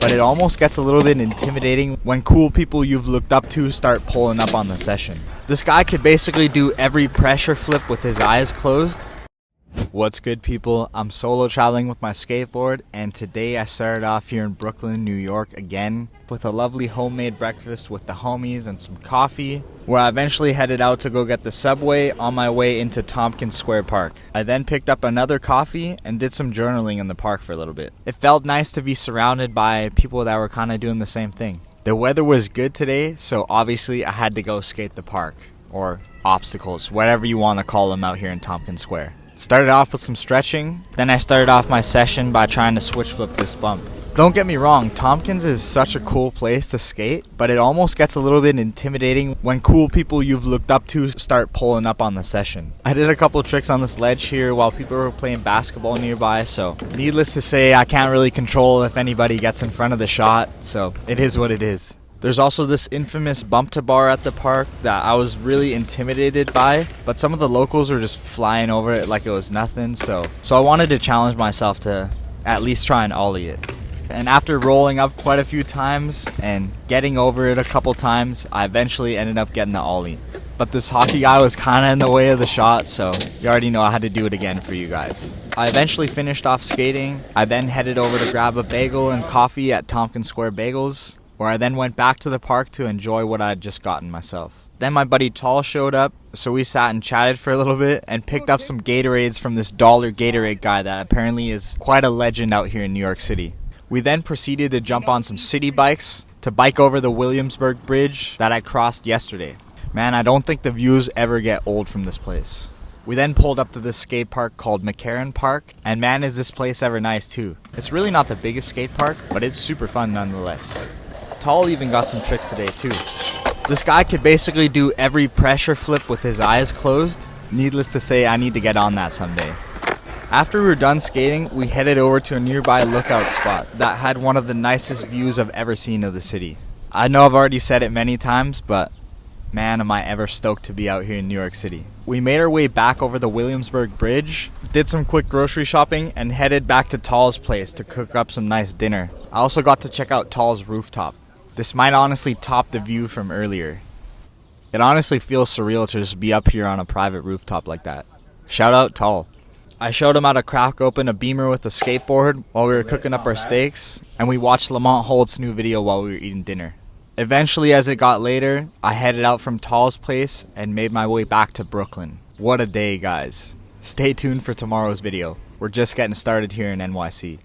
but it almost gets a little bit intimidating when cool people you've looked up to start pulling up on the session. This guy could basically do every pressure flip with his eyes closed. What's good, people? I'm solo traveling with my skateboard, and today I started off here in Brooklyn, New York again with a lovely homemade breakfast with the homies and some coffee, where I eventually headed out to go get the subway on my way into Tompkins Square Park. I then picked up another coffee and did some journaling in the park for a little bit. It felt nice to be surrounded by people that were kind of doing the same thing. The weather was good today, so obviously I had to go skate the park, or obstacles, whatever you want to call them out here in Tompkins Square. Started off with some stretching, then I started off my session by trying to switch flip this bump. Don't get me wrong, Tompkins is such a cool place to skate, but it almost gets a little bit intimidating when cool people you've looked up to start pulling up on the session. I did a couple tricks on this ledge here while people were playing basketball nearby, so needless to say, I can't really control if anybody gets in front of the shot, so it is what it is. There's also this infamous bump to bar at the park that I was really intimidated by, but some of the locals were just flying over it like it was nothing, so I wanted to challenge myself to at least try and ollie it. And after rolling up quite a few times and getting over it a couple times, I eventually ended up getting the ollie. But this hockey guy was kind of in the way of the shot, so you already know I had to do it again for you guys. I eventually finished off skating. I then headed over to grab a bagel and coffee at Tompkins Square Bagels, where I then went back to the park to enjoy what I had just gotten myself. Then my buddy Tall showed up, so we sat and chatted for a little bit and picked up some Gatorades from this dollar Gatorade guy that apparently is quite a legend out here in New York City. We then proceeded to jump on some city bikes to bike over the Williamsburg Bridge that I crossed yesterday. Man, I don't think the views ever get old from this place. We then pulled up to this skate park called McCarran Park, and man is this place ever nice too. It's really not the biggest skate park, but it's super fun nonetheless. Tall even got some tricks today too. This guy could basically do every pressure flip with his eyes closed. Needless to say, I need to get on that someday. After we were done skating, we headed over to a nearby lookout spot that had one of the nicest views I've ever seen of the city. I know I've already said it many times, but man, am I ever stoked to be out here in New York City. We made our way back over the Williamsburg Bridge, did some quick grocery shopping, and headed back to Tall's place to cook up some nice dinner. I also got to check out Tall's rooftop. This might honestly top the view from earlier. It honestly feels surreal to just be up here on a private rooftop like that. Shout out Tall. I showed him how to crack open a Beamer with a skateboard while we were cooking up our steaks, and we watched Lamont Holt's new video while we were eating dinner. Eventually, as it got later, I headed out from Tall's place and made my way back to Brooklyn. What a day, guys. Stay tuned for tomorrow's video. We're just getting started here in NYC.